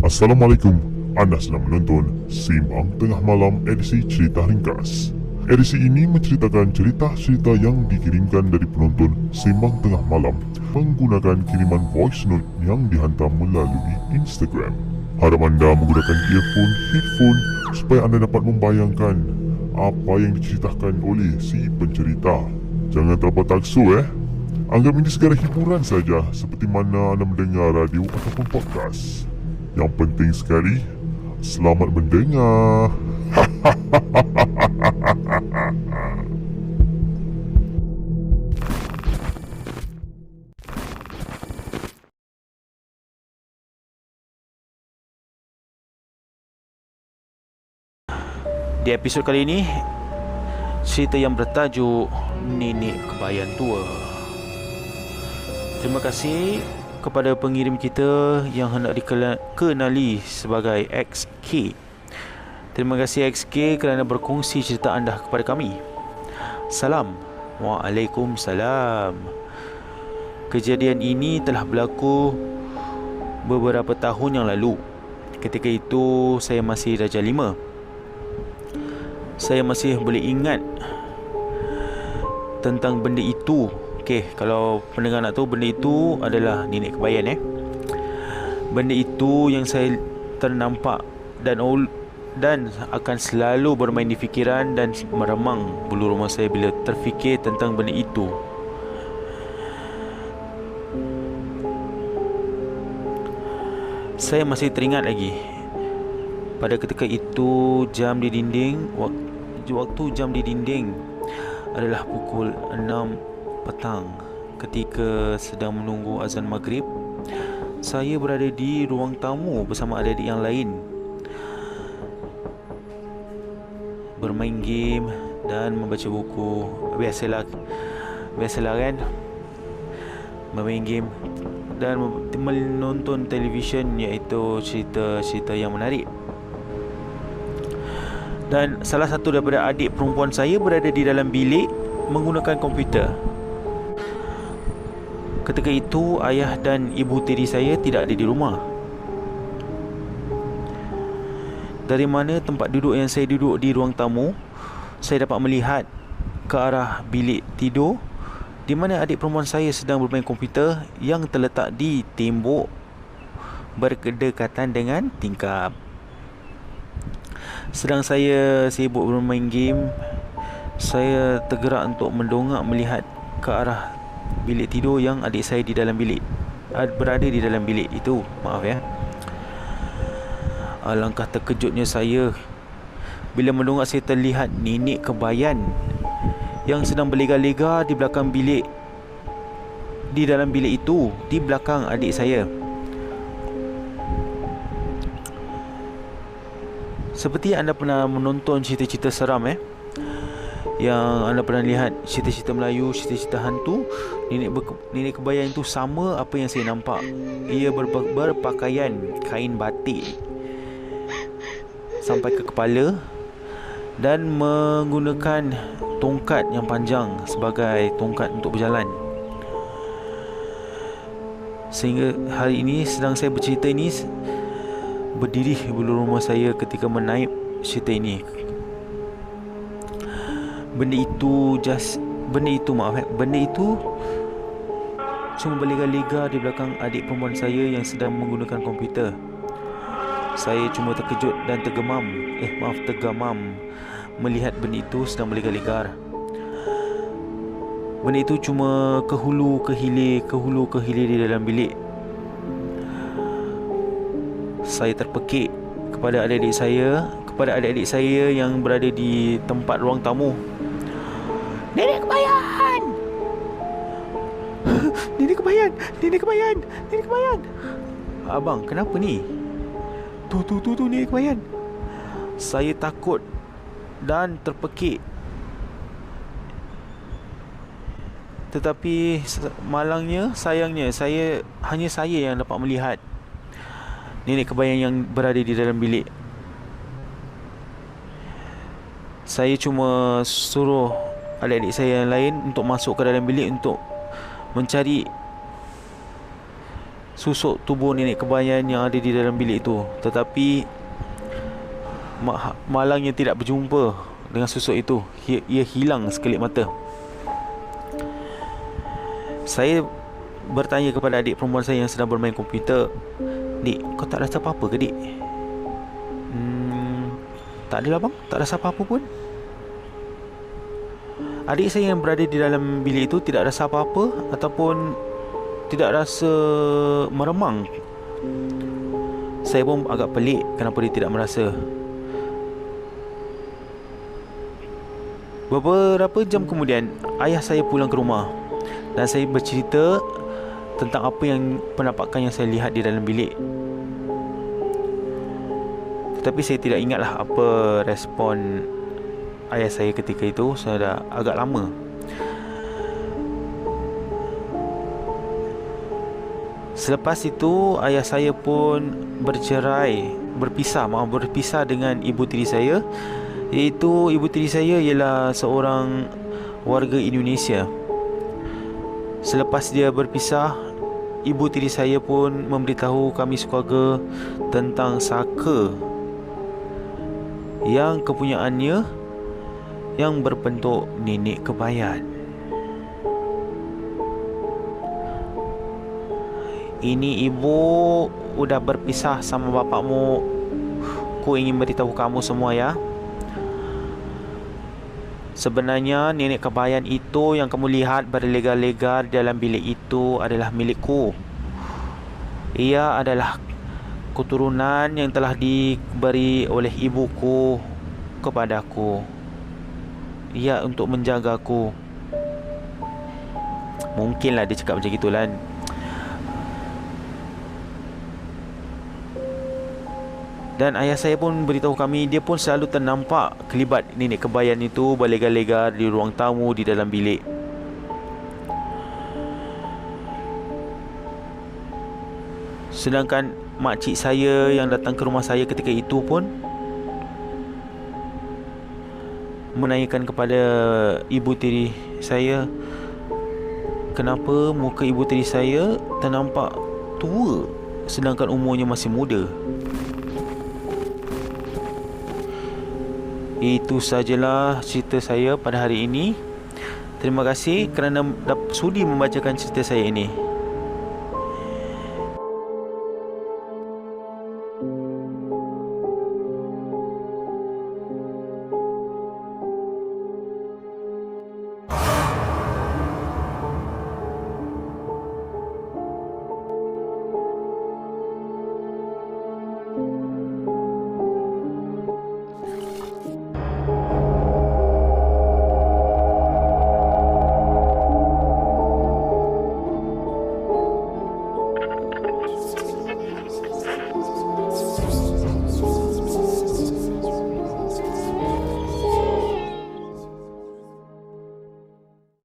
Assalamualaikum, anda sedang menonton Simbang Tengah Malam edisi cerita ringkas. Edisi ini menceritakan cerita-cerita yang dikirimkan dari penonton Simbang Tengah Malam menggunakan kiriman voice note yang dihantar melalui Instagram. Harap anda menggunakan earphone, headphone supaya anda dapat membayangkan apa yang diceritakan oleh si pencerita. Jangan terlalu taksu Anggap ini sekadar hiburan saja, seperti mana anda mendengar radio ataupun podcast. Yang penting sekali, selamat mendengar. Di episod kali ini, cerita yang bertajuk Nenek Kebayan Tua. Terima kasih kepada pengirim kita yang hendak dikenali sebagai XK. Terima kasih XK kerana berkongsi cerita anda kepada kami. Salam. Waalaikumsalam. Kejadian ini telah berlaku beberapa tahun yang lalu. Ketika itu saya masih darjah 5. Saya masih boleh ingat tentang benda itu. Okey, kalau pendengar nak tahu, benda itu adalah nenek kebayan Benda itu yang saya ternampak dan akan selalu bermain di fikiran dan meremang bulu rumah saya bila terfikir tentang benda itu. Saya masih teringat lagi pada ketika itu waktu jam di dinding adalah pukul 6 petang. Ketika sedang menunggu azan maghrib, saya berada di ruang tamu bersama adik-adik yang lain, bermain game dan membaca buku. Biasalah kan, bermain game dan menonton televisyen, iaitu cerita-cerita yang menarik. Dan salah satu daripada adik perempuan saya berada di dalam bilik menggunakan komputer. Ketika itu ayah dan ibu tiri saya tidak ada di rumah. Dari mana tempat duduk yang saya duduk di ruang tamu, saya dapat melihat ke arah bilik tidur di mana adik perempuan saya sedang bermain komputer yang terletak di tembok berdekatan dengan tingkap. Sedang saya sibuk bermain game, saya tergerak untuk mendongak melihat ke arah bilik tidur yang adik saya berada di dalam bilik itu. Alangkah terkejutnya saya bila mendongak saya terlihat nenek kebayan yang sedang berlega-lega di belakang bilik, di dalam bilik itu, di belakang adik saya. Seperti anda pernah menonton cerita-cerita seram yang anda pernah lihat, cerita-cerita Melayu, cerita-cerita hantu, nenek kebayan itu sama apa yang saya nampak. Ia berpakaian kain batik sampai ke kepala dan menggunakan tongkat yang panjang sebagai tongkat untuk berjalan. Sehingga hari ini sedang saya bercerita ini, berdiri bulu rumah saya ketika menaip cerita ini. Benda itu cuma berlega-lega di belakang adik perempuan saya yang sedang menggunakan komputer. Saya cuma terkejut dan tergamam melihat benda itu sedang berlega-lega. Benda itu cuma ke hulu ke hilir di dalam bilik. Saya terpekik kepada adik-adik saya yang berada di tempat ruang tamu. Nenek kebayan! Nenek kebayan! Abang, kenapa ni? Tu nenek kebayan. Saya takut dan terpekik. Tetapi sayangnya hanya saya yang dapat melihat nenek kebayan yang berada di dalam bilik. Saya cuma suruh adik-adik saya yang lain untuk masuk ke dalam bilik untuk mencari susuk tubuh nenek kebayan yang ada di dalam bilik itu. Tetapi malangnya tidak berjumpa dengan susuk itu. Ia hilang sekelip mata. Saya bertanya kepada adik perempuan saya yang sedang bermain komputer, "Dik, kau tak rasa apa-apa ke, Dik?" Tak adalah bang, tak rasa apa-apa pun." Adik saya yang berada di dalam bilik itu tidak rasa apa-apa ataupun tidak rasa meremang. Saya pun agak pelik kenapa dia tidak merasa. Beberapa jam kemudian, ayah saya pulang ke rumah dan saya bercerita tentang apa yang penampakan yang saya lihat di dalam bilik. Tetapi saya tidak ingatlah apa respon ayah saya ketika itu. Saya dah agak lama. Selepas itu ayah saya pun berpisah dengan ibu tiri saya, iaitu ibu tiri saya ialah seorang warga Indonesia. Selepas dia berpisah, ibu tiri saya pun memberitahu kami sekeluarga tentang saka yang kepunyaannya yang berbentuk nenek kebayan. Ini ibu udah berpisah sama bapakmu. Ku ingin beritahu kamu semua ya. Sebenarnya nenek kebayan itu yang kamu lihat berlegar-legar dalam bilik itu adalah milikku. Ia adalah keturunan yang telah diberi oleh ibuku kepadaku. Ia untuk menjagaku. Mungkinlah dia cakap macam gitulah. Dan ayah saya pun beritahu kami, dia pun selalu ternampak kelibat nenek kebayan itu berlegar-legar di ruang tamu di dalam bilik. Sedangkan makcik saya yang datang ke rumah saya ketika itu pun menanyakan kepada ibu tiri saya, kenapa muka ibu tiri saya ternampak tua sedangkan umurnya masih muda. Itu sajalah cerita saya pada hari ini. Terima kasih kerana sudi membacakan cerita saya ini.